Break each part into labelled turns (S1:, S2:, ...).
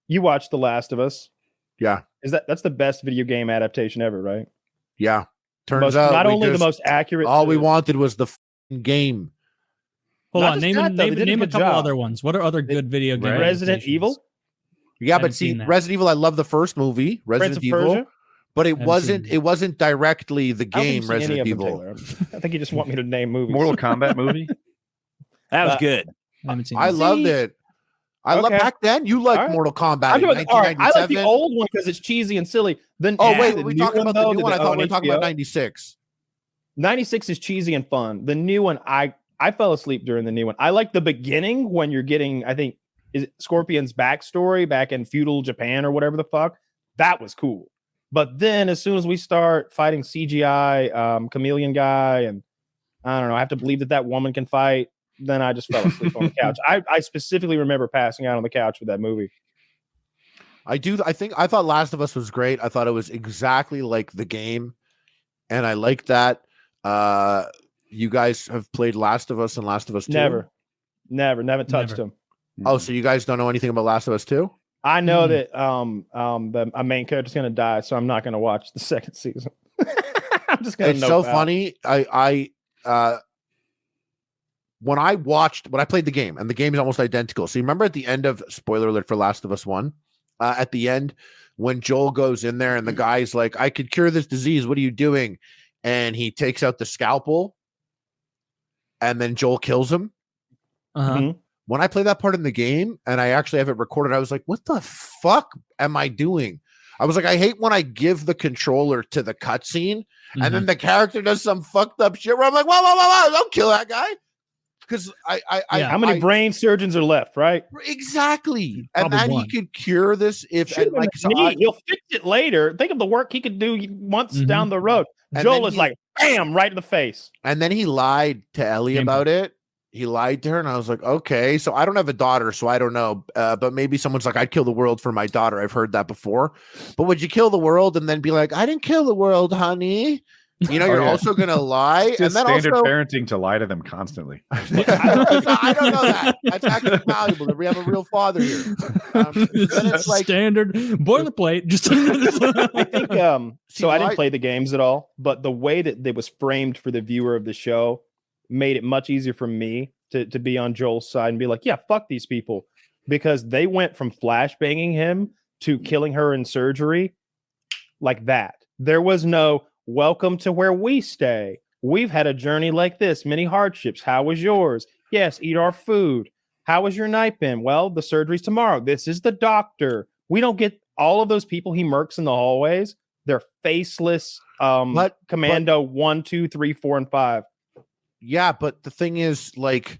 S1: You watched The Last of Us.
S2: Yeah.
S1: That's the best video game adaptation ever, right?
S2: Yeah. Turns out
S1: not only the most accurate.
S2: All we wanted was the game.
S3: Hold on, name a couple other ones. What are other good video game
S1: Resident Evil?
S2: Yeah, but see, Resident Evil, I love the first movie, Resident Evil, but it wasn't directly the game Resident Evil.
S1: I think you just want me to name movies.
S4: Mortal Kombat movie?
S5: That was good.
S2: I loved it. I love back then. You liked Mortal Kombat.
S1: I like the old one because it's cheesy and silly. Then
S2: wait, we talking about the new one? I thought we were talking about 96.
S1: 96 is cheesy and fun. The new one, I fell asleep during the new one. I like the beginning when you're getting, I think, is it Scorpion's backstory back in feudal Japan or whatever the fuck. That was cool. But then as soon as we start fighting CGI, chameleon guy, and I don't know, I have to believe that woman can fight. Then I just fell asleep on the couch. I specifically remember passing out on the couch with that movie.
S2: I thought Last of Us was great. I thought it was exactly like the game. And I like that. You guys have played Last of Us and Last of Us 2?
S1: Never touched them.
S2: Oh, so you guys don't know anything about Last of Us 2?
S1: I know that a main character's gonna die, so I'm not gonna watch the second season. I'm just gonna.
S2: It's so funny. When I played the game, and the game is almost identical. So you remember at the end of, spoiler alert for Last of Us 1, at the end when Joel goes in there and the guy's like, "I could cure this disease. What are you doing?" And he takes out the scalpel, and then Joel kills him. When I play that part in the game, and I actually have it recorded, I was like, what the fuck am I doing? I was like, I hate when I give the controller to the cutscene, and then the character does some fucked up shit where I'm like, whoa, don't kill that guy. Because
S1: how many brain surgeons are left, right?
S2: Exactly. And then he could cure this if
S1: he'll fix it later. Think of the work he could do months down the road. And Joel is like, bam, right in the face.
S2: And then he lied to Ellie about it. He lied to her, and I was like, okay. So I don't have a daughter, so I don't know. But maybe someone's like, I'd kill the world for my daughter. I've heard that before. But would you kill the world and then be like, I didn't kill the world, honey? You know, you're also going to lie.
S4: It's
S2: and then
S4: standard
S2: also
S4: parenting to lie to them constantly.
S2: I don't know that. That's actually valuable that we have a real father here. It's like
S3: standard boilerplate. Just
S1: I think so I didn't play the games at all, but the way that it was framed for the viewer of the show made it much easier for me to be on Joel's side and be like, yeah, fuck these people, because they went from flashbanging him to killing her in surgery like that. There was no welcome to where we stay. We've had a journey like this, many hardships. How was yours? Yes, eat our food. How was your night been? Well, the surgery's tomorrow. This is the doctor. We don't get all of those people he murks in the hallways. They're faceless commando 1, 2, 3, 4, and 5.
S2: Yeah, but the thing is, like,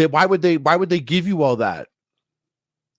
S2: why would they give you all that?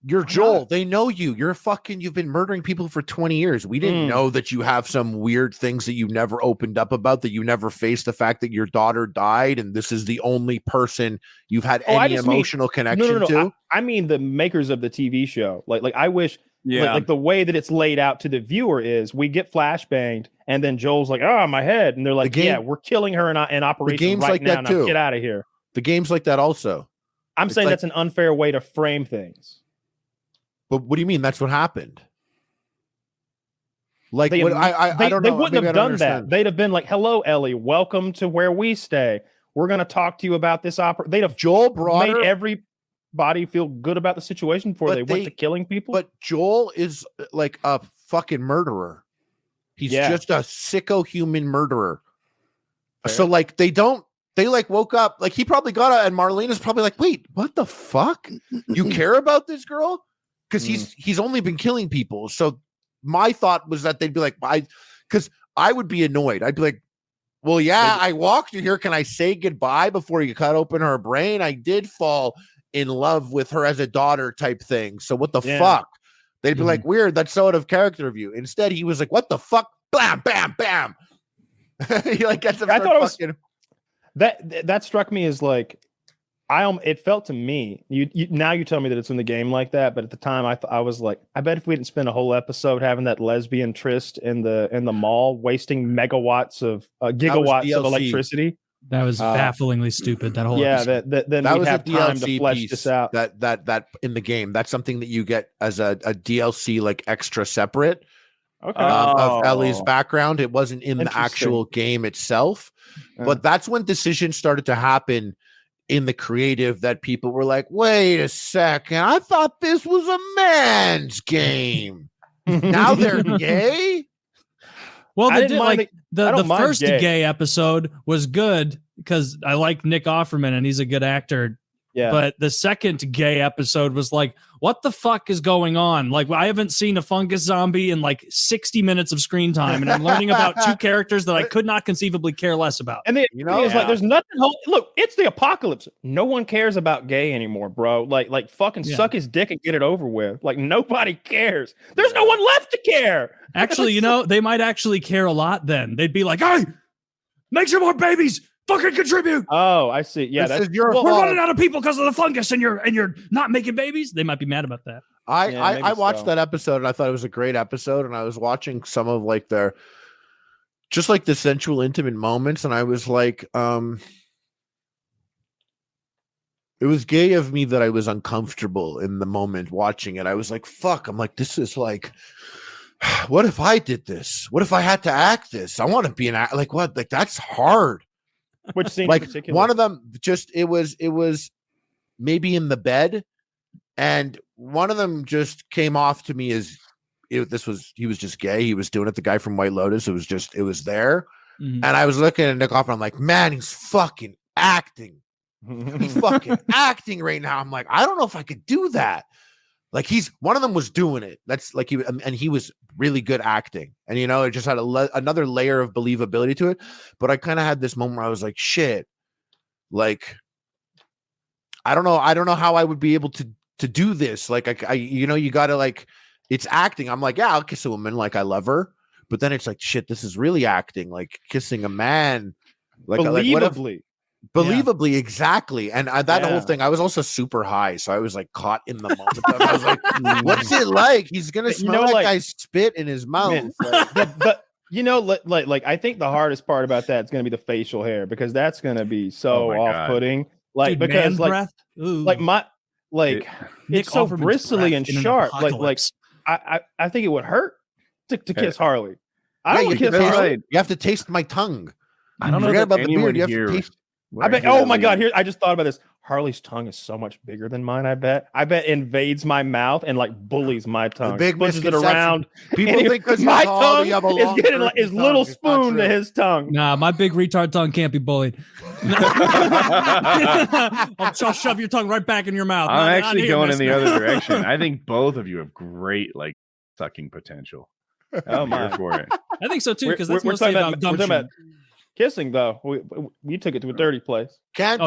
S2: You're Joel. They know you. You've been murdering people for 20 years. We didn't know that you have some weird things that you never opened up about, that you never faced the fact that your daughter died, and this is the only person you've had any emotional connection to.
S1: I mean the makers of the TV show. Like I wish like the way that it's laid out to the viewer is we get flashbanged, and then Joel's like, oh, my head. And they're like, yeah, we're killing her in operation right now. Now get out of here.
S2: The game's like that also.
S1: I'm saying that's an unfair way to frame things.
S2: But what do you mean? That's what happened. Like,
S1: I don't know. They wouldn't have done that. They'd have been like, hello, Ellie. Welcome to where we stay. We're going to talk to you about this opera. They'd have made everybody feel good about the situation before they went to killing people.
S2: But Joel is like a fucking murderer. He's just a sicko human murderer. Fair. So like they like woke up, like he probably got it, and Marlena's probably like, wait, what the fuck? You care about this girl? Because he's only been killing people. So my thought was that they'd be like, because I would be annoyed. I'd be like, well, yeah, I walked you here. Can I say goodbye before you cut open her brain? I did fall in love with her as a daughter type thing. So what the fuck? They'd be like, weird. That's so out of character of you. Instead, he was like, what the fuck? Bam, bam, bam. He like gets him. I thought it was
S1: that struck me as like, it felt to me, you now you tell me that it's in the game like that, but at the time I was like, I bet if we didn't spend a whole episode having that lesbian tryst in the mall, wasting gigawatts of electricity.
S3: That was bafflingly stupid. That whole episode.
S1: Then
S2: that
S1: we'd
S2: was
S1: have
S2: a
S1: time
S2: DLC
S1: to flesh
S2: piece
S1: this out.
S2: that in the game. That's something that you get as a DLC, like extra separate of Ellie's background. It wasn't in the actual game itself, but that's when decisions started to happen in the creative that people were like, wait a second, I thought this was a man's game. Now they're gay?
S3: Well, the first gay episode was good because I like Nick Offerman and he's a good actor. Yeah. But the second gay episode was like, what the fuck is going on? Like, I haven't seen a fungus zombie in like 60 minutes of screen time, and I'm learning about two characters that I could not conceivably care less about.
S1: And the thing is, like, there's nothing. Look, it's the apocalypse. No one cares about gay anymore, bro. Like fucking suck his dick and get it over with. Like, nobody cares. There's no one left to care.
S3: Actually, they might actually care a lot then. They'd be like, hey, make some more babies. Fucking contribute.
S1: Oh, I see. Yeah,
S3: we're running out of people because of the fungus, and you're not making babies. They might be mad about that.
S2: I watched that episode and I thought it was a great episode, and I was watching some of like their just like the sensual, intimate moments, and I was like, it was gay of me that I was uncomfortable in the moment watching it. I was like, fuck. I'm like, this is like, what if I did this? What if I had to act this? I want to be an act. Like what? Like that's hard.
S1: Which scene
S2: like
S1: in particular?
S2: One of them just it was maybe in the bed, and one of them just came off to me as he was just gay. He was doing it. The guy from White Lotus. It was there, and I was looking at Nick Offerman. I'm like, man, he's fucking acting. He's fucking acting right now. I'm like, I don't know if I could do that. Like one of them was doing it. That's like he was really good acting, and it just had another layer of believability to it. But I kind of had this moment where I was like, shit, like I don't know how I would be able to do this. Like I you gotta like, it's acting. I'm like, yeah, I'll kiss a woman, like I love her, but then it's like, shit, this is really acting, like kissing a man, like
S1: believably.
S2: Believably, exactly. And that whole thing, I was also super high, so I was like caught in the moment. I was like, what's it like? He's gonna smell like I spit in his mouth.
S1: But like I think the hardest part about that is gonna be the facial hair, because that's gonna be so off-putting. Like,
S3: dude,
S1: because like
S3: breath?
S1: It's so bristly and sharp. Like I think it would hurt to kiss Harley. I don't want to kiss Harley.
S2: You have to taste my tongue.
S4: I don't know about the beard. You have to taste.
S1: I bet. Oh my god! Here, I just thought about this. Harley's tongue is so much bigger than mine. I bet invades my mouth and like bullies my tongue, pushes it around.
S2: People think because
S1: my tongue is getting like his little spoon to his tongue.
S3: Nah, my big retard tongue can't be bullied. I'll shove your tongue right back in your mouth.
S4: I'm actually going in the other direction. I think both of you have great like sucking potential.
S1: Oh my!
S4: For it.
S3: I think so too, because that's mostly about gumption.
S1: Kissing though, we took it to a dirty place.
S2: This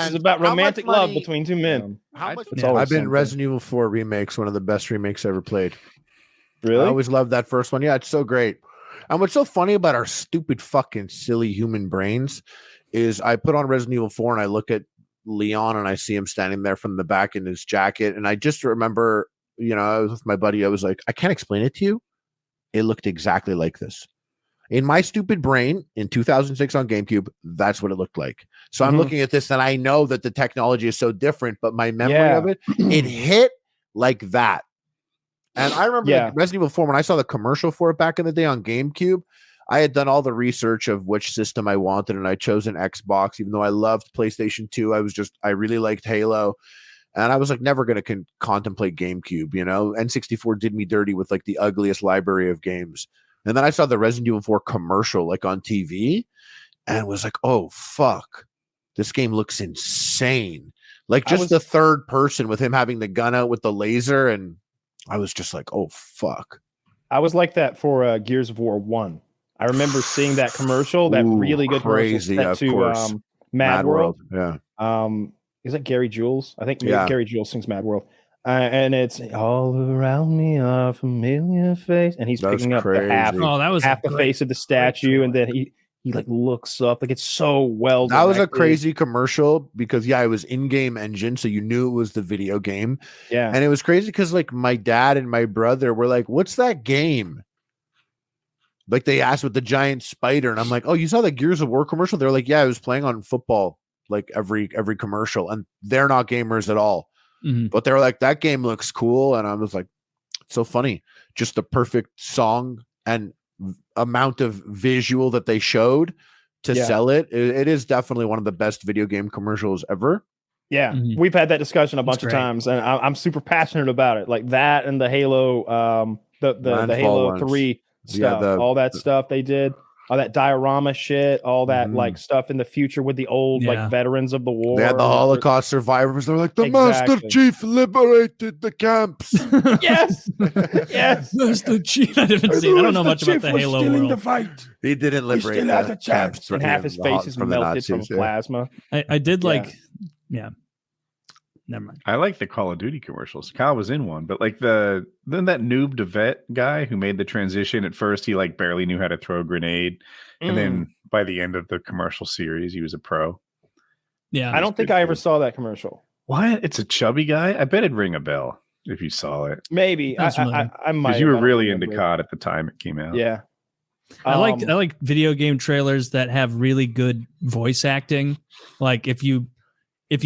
S1: is about romantic love between two men.
S2: I've been Resident Evil 4 remakes, one of the best remakes ever played.
S1: Really?
S2: I always loved that first one. Yeah, it's so great. And what's so funny about our stupid fucking silly human brains is I put on Resident Evil 4 and I look at Leon and I see him standing there from the back in his jacket, and I just remember, I was with my buddy. I was like, I can't explain it to you. It looked exactly like this. In my stupid brain in 2006 on GameCube, that's what it looked like. So I'm looking at this and I know that the technology is so different, but my memory of it, it hit like that. And I remember Resident Evil 4, when I saw the commercial for it back in the day on GameCube, I had done all the research of which system I wanted, and I chose an Xbox, even though I loved PlayStation 2. I really liked Halo. And I was like never going to contemplate GameCube, N64 did me dirty with like the ugliest library of games. And then I saw the Resident Evil 4 commercial like on TV and was like, oh, fuck. This game looks insane. Like just the third person with him having the gun out with the laser. And I was just like, oh, fuck.
S1: I was like that for Gears of War 1. I remember seeing that commercial, that really good
S2: crazy,
S1: commercial set to Mad World.
S2: Yeah.
S1: Is that Gary Jules? I think Gary Jules sings Mad World. And it's all around me a familiar face, and he's picking up the half the face of the statue, and then he like looks up, like it's so well done.
S2: That was a crazy commercial because it was in-game engine, so you knew it was the video game.
S1: Yeah,
S2: and it was crazy because like my dad and my brother were like, "What's that game?" Like they asked with the giant spider, and I'm like, oh, you saw the Gears of War commercial? They're like, yeah, I was playing on football like every commercial, and they're not gamers at all. But they were like, that game looks cool, and I was like, it's so funny. Just the perfect song and amount of visual that they showed to sell it. It is definitely one of the best video game commercials ever.
S1: Yeah, we've had that discussion a bunch of times, and I'm super passionate about it. Like that and the Halo, the Halo 3 stuff, all that stuff they did, all that diorama shit, all that like stuff in the future with the old like veterans of the war.
S2: They had the Holocaust survivors. They're like, the Master Chief liberated the camps.
S1: Yes, yes,
S3: Master Chief. I don't know much about the Halo world.
S6: The fight.
S2: He didn't liberate
S6: the
S2: camps.
S1: And half his face is melted from plasma.
S3: I did like, never mind.
S4: I like the Call of Duty commercials. Kyle was in one, but like then that noob to vet guy who made the transition at first, he like barely knew how to throw a grenade. And then by the end of the commercial series, he was a pro.
S3: Yeah.
S1: I don't think I ever saw that commercial.
S4: What? It's a chubby guy? I bet it'd ring a bell if you saw it.
S1: Maybe. I might.
S4: Because you were really into COD at the time it came out.
S1: Yeah.
S3: I like video game trailers that have really good voice acting. Like if you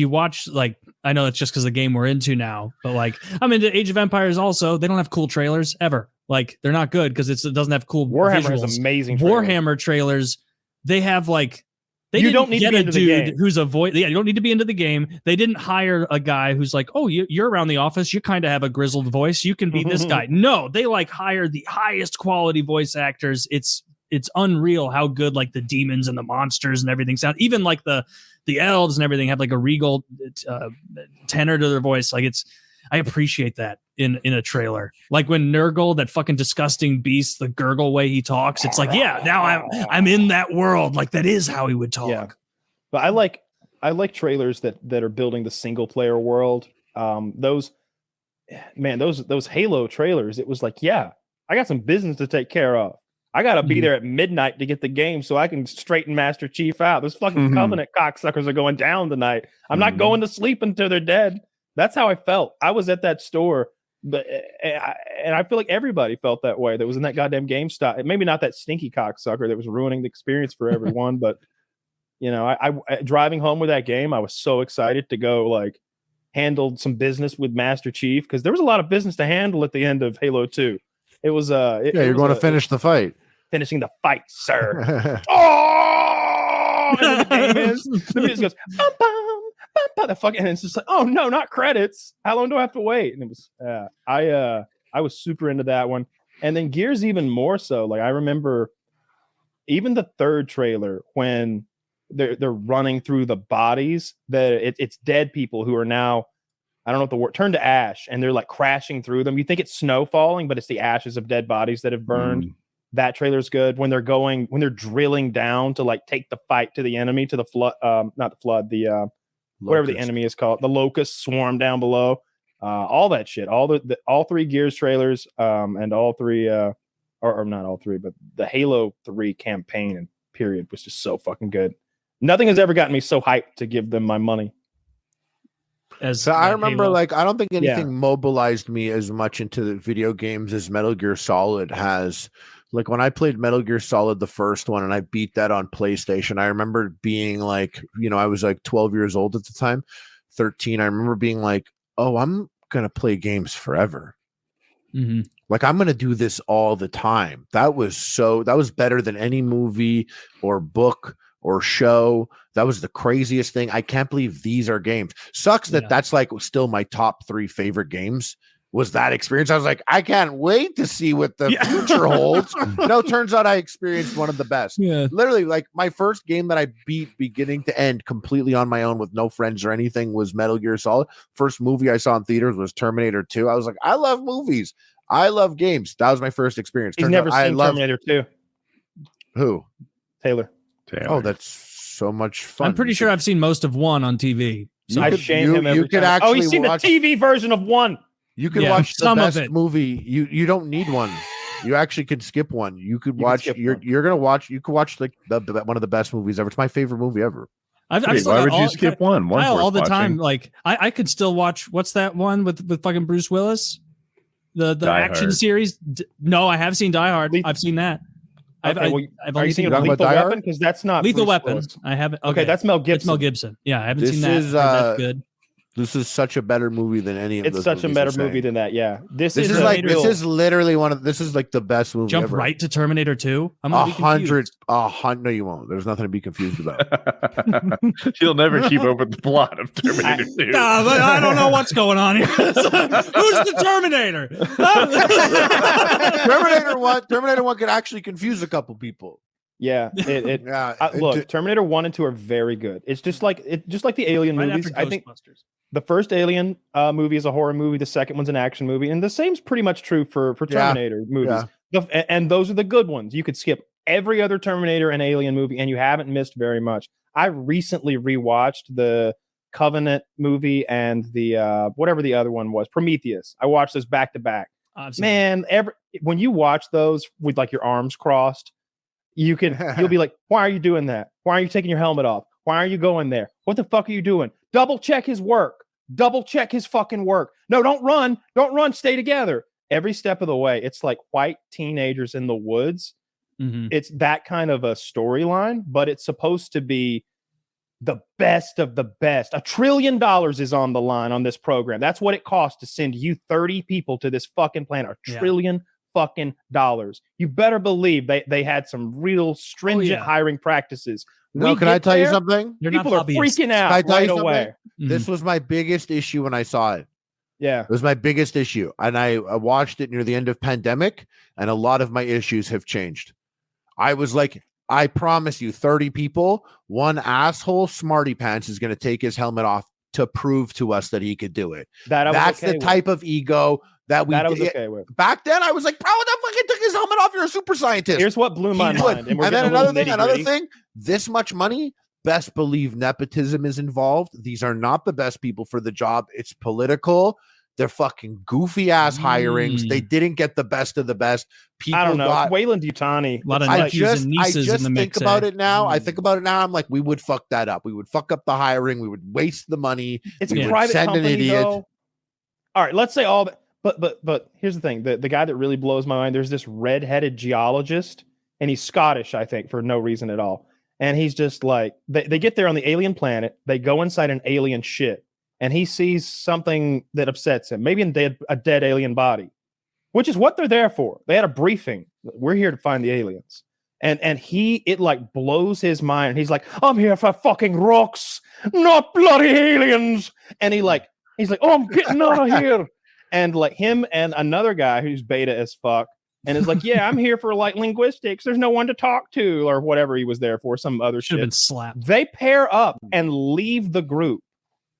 S3: watch, like, I know it's just because the game we're into now, but like I'm into Age of Empires also. They don't have cool trailers ever. Like they're not good because it doesn't have cool
S1: Warhammer
S3: visuals.
S1: has amazing
S3: Warhammer trailers. They have like
S1: you don't need to be into the game.
S3: Who's a voice. Yeah, you don't need to be into the game. They didn't hire a guy who's like, oh, you're around the office. You kind of have a grizzled voice. You can be this guy. No, they like hire the highest quality voice actors. It's unreal how good like the demons and the monsters and everything sound. Even like the elves and everything have like a regal tenor to their voice. Like I appreciate that in a trailer. Like when Nurgle, that fucking disgusting beast, the gurgle way he talks, it's like, yeah, now I'm in that world. Like that is how he would talk.
S1: Yeah. But I like trailers that are building the single player world. Those Halo trailers, it was like, yeah, I got some business to take care of. I gotta be there at midnight to get the game so I can straighten Master Chief out. Those fucking Covenant cocksuckers are going down tonight. I'm not going to sleep until they're dead. That's how I felt. I was at that store, but and I feel like everybody felt that way. That was in that goddamn GameStop. Maybe not that stinky cocksucker that was ruining the experience for everyone, but you know, I driving home with that game, I was so excited to go like handle some business with Master Chief because there was a lot of business to handle at the end of Halo 2. It was
S2: you're going to finish the fight.
S1: Finishing the fight, sir. Oh, and the game is, the music goes bum, bum, bum, bum, the fucking, and it's just like, oh no, not credits. How long do I have to wait? And it was I was super into that one. And then Gears even more so. Like I remember even the third trailer when they're running through the bodies, it's dead people who are now, I don't know what the word, turned to ash, and they're like crashing through them. You think it's snow falling, but it's the ashes of dead bodies that have burned. That trailer's good. When they're drilling down to like take the fight to the enemy, to the flood, not the flood, the whatever the enemy is called, the locusts swarm down below. All that shit. All three Gears trailers, and all three, or not all three, but the Halo 3 campaign and period was just so fucking good. Nothing has ever gotten me so hyped to give them my money.
S2: So I remember, like, I don't think anything mobilized me as much into the video games as Metal Gear Solid has. Like when I played Metal Gear Solid, the first one, and I beat that on PlayStation, I remember being like, you know, I was like 12 years old at the time, 13. I remember being like, oh, I'm going to play games forever. Like I'm going to do this all the time. That was better than any movie or book or show. That was the craziest thing. I can't believe these are games. Sucks that that's like still my top 3 favorite games. Was that experience? I was like, I can't wait to see what the future holds. No, turns out I experienced one of the best. Yeah. Literally, like my first game that I beat beginning to end completely on my own with no friends or anything was Metal Gear Solid. First movie I saw in theaters was Terminator 2. I was like, I love movies. I love games. That was my first experience.
S1: He's never seen Terminator 2.
S2: Who?
S1: Taylor.
S2: Oh, that's so much fun.
S3: I'm pretty sure I've seen most of 1 on TV.
S1: So I shame him every time. Oh, he's seen the TV version of 1.
S2: You can watch the best movie. You don't need one. You actually could skip one. You could watch. You're gonna watch. You could watch like one of the best movies ever. It's my favorite movie ever.
S4: Why would you skip one?
S3: All the time. Like I could still watch. What's that one with fucking Bruce Willis? The action series. No, I have seen Die Hard. I've seen that. I've only
S1: seen
S2: Lethal
S1: Lethal
S2: Weapon?
S1: Weapon because that's not
S3: Lethal
S1: Bruce
S3: Weapon.
S1: Willis.
S3: I haven't.
S1: Okay, that's Mel Gibson.
S3: It's Mel Gibson. Yeah, I haven't
S2: This
S3: seen that.
S2: is,
S3: That's good.
S2: This is such a better movie than any of
S1: It's
S2: those
S1: such a
S2: movies
S1: better
S2: you're
S1: movie
S2: saying.
S1: than that. Yeah,
S2: This is like this is literally this is like the best movie
S3: Jump
S2: ever.
S3: right to Terminator 2. I'm
S2: 100. No, you won't. There's nothing to be confused about.
S4: You'll never keep up with the plot of Terminator 2.
S3: Nah, but I don't know what's going on here. Who's the Terminator?
S2: Terminator 1 could actually confuse a couple people.
S1: Yeah, look, Terminator 1 and 2 are very good. It's just like the Alien movies. I think the first Alien movie is a horror movie. The second one's an action movie, and the same's pretty much true for Terminator movies. And those are the good ones. You could skip every other Terminator and Alien movie, and you haven't missed very much. I recently rewatched the Covenant movie and the whatever the other one was, Prometheus. I watched those back to back. Man, when you watch those with like your arms crossed, you'll be like, why are you doing that? Why are you taking your helmet off? Why are you going there? What the fuck are you doing? Double check his work. Double check his fucking work. No, don't run. Don't run. Stay together. Every step of the way. It's like white teenagers in the woods. Mm-hmm. It's that kind of a storyline, but it's supposed to be the best of the best. $1 trillion is on the line on this program. That's what it costs to send you 30 people to this fucking planet. $1 trillion fucking dollars. You better believe they had some real stringent hiring practices.
S2: No, can I tell you something?
S1: People are freaking out right away.
S2: This was my biggest issue when I saw it.
S1: Yeah.
S2: It was my biggest issue. And I watched it near the end of pandemic, and a lot of my issues have changed. I was like, I promise you, 30 people, one asshole smarty pants is going to take his helmet off to prove to us that he could do it. That's the type of ego that I was okay with. Back then, I was like, bro, what the fuck? He took his helmet off. You're a super scientist.
S1: Here's what blew my mind.
S2: And then another thing, this much money, best believe nepotism is involved. These are not the best people for the job. It's political. They're fucking goofy ass hirings. They didn't get the best of the best. People
S1: I don't know. Wayland Yutani.
S3: A lot of nephews and nieces in the mix.
S2: Think about it now. I think about it now. I'm like, we would fuck that up. We would fuck up the hiring. We would waste the money.
S1: It's a private company, though. All right, let's say all that. But here's the thing. The guy that really blows my mind, there's this red-headed geologist, and he's Scottish, I think, for no reason at all. And he's just like, they get there on the alien planet. They go inside an alien ship. And he sees something that upsets him, maybe a dead alien body, which is what they're there for. They had a briefing. We're here to find the aliens. And it like blows his mind. And he's like, I'm here for fucking rocks, not bloody aliens. And he's like, oh, I'm getting out of here. And like him and another guy who's beta as fuck. And is like, yeah, I'm here for like linguistics. There's no one to talk to or whatever he was there for, some other shit.
S3: Should have been slapped.
S1: They pair up and leave the group.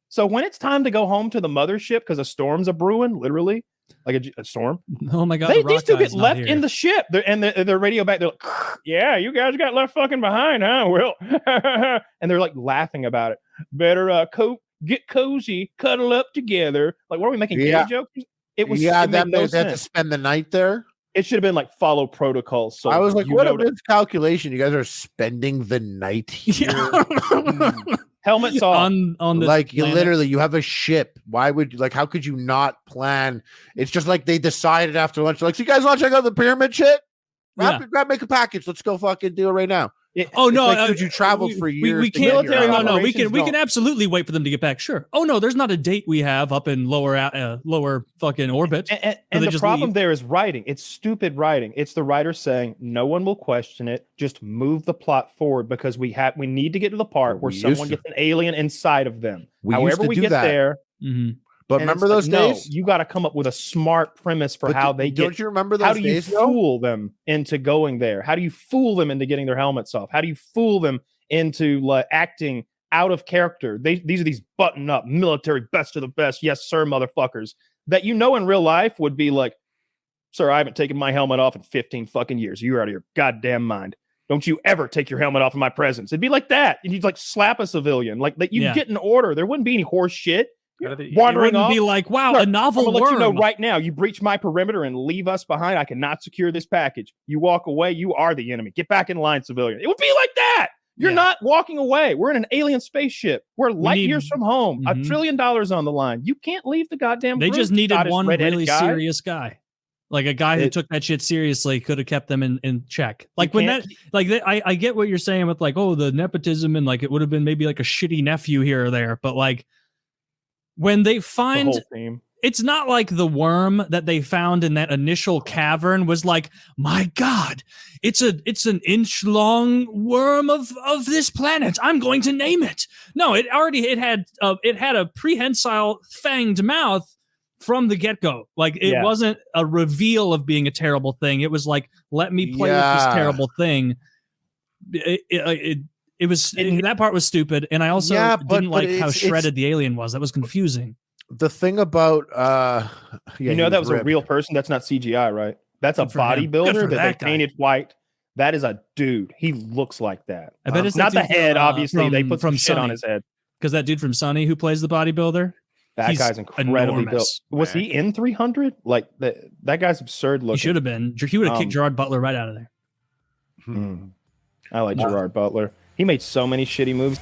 S1: So when it's time to go home to the mothership because a storm's a brewing, literally, like a storm.
S3: Oh my god!
S1: These two get left in the ship. They're radio back. They're like, "Yeah, you guys got left fucking behind, huh?" Well, and they're like laughing about it. Better get cozy, cuddle up together. Like, what are we making gay jokes? It was they had
S2: to spend the night there.
S1: It should have been like follow protocol. So
S2: I was like, what a miscalculation! You guys are spending the night here.
S1: Helmets off
S3: on the
S2: like you literally you have a ship. Why would how could you not plan? It's just like they decided after lunch, like, so you guys want to check out the pyramid shit? Make a package. Let's go fucking do it right now. Dude, you traveled for years.
S3: We can't. No. We can absolutely wait for them to get back. Sure. Oh no, there's not a date we have up in lower fucking orbit.
S1: And the problem there is writing. It's stupid writing. It's the writer saying no one will question it. Just move the plot forward because we need to get to the part where someone gets an alien inside of them. However we get there.
S3: Mm-hmm.
S2: But remember those days?
S1: No, you got to come up with a smart premise for how they get.
S2: Don't you remember those days?
S1: How do you fool them into going there? How do you fool them into getting their helmets off? How do you fool them into acting out of character? These are these button-up military best of the best, yes sir, motherfuckers that in real life would be like, sir, I haven't taken my helmet off in 15 fucking years. You're out of your goddamn mind. Don't you ever take your helmet off in my presence. It'd be like that. And you'd like slap a civilian. Like that you get an order. There wouldn't be any horse shit. Wandering off.
S3: Be like, wow, a novel worm.
S1: Let you know right now, you breach my perimeter and leave us behind. I cannot secure this package. You walk away, you are the enemy. Get back in line, civilian. It would be like that. You're not walking away. We're in an alien spaceship. We're light years from home. $1 trillion on the line. You can't leave the goddamn.
S3: They
S1: group.
S3: just needed
S1: Scottish
S3: one really
S1: guy.
S3: serious guy. Like a guy who took that shit seriously could have kept them in check. Like when that, like I get what you're saying with like, oh, the nepotism and like it would have been maybe like a shitty nephew here or there, but like when they find it's not like the worm that they found in that initial cavern was like, my God, it's an inch long worm of this planet. I'm going to name it. No, it had a prehensile fanged mouth from the get-go. Like it wasn't a reveal of being a terrible thing. It was like, let me play with this terrible thing. It was that part was stupid, and I also didn't like how shredded the alien was. That was confusing.
S2: The thing about
S1: that was a real person. That's not CGI, right? That's a bodybuilder that they painted white. That is a dude. He looks like that.
S3: I bet it's
S1: not the head. Obviously, they put some shit on his head.
S3: Because that dude from Sunny who plays the bodybuilder,
S1: that guy's incredibly built. Was he in 300? Like that guy's absurd looking.
S3: He should have been. He would have kicked Gerard Butler right out of there.
S1: I like Gerard Butler. He made so many shitty moves.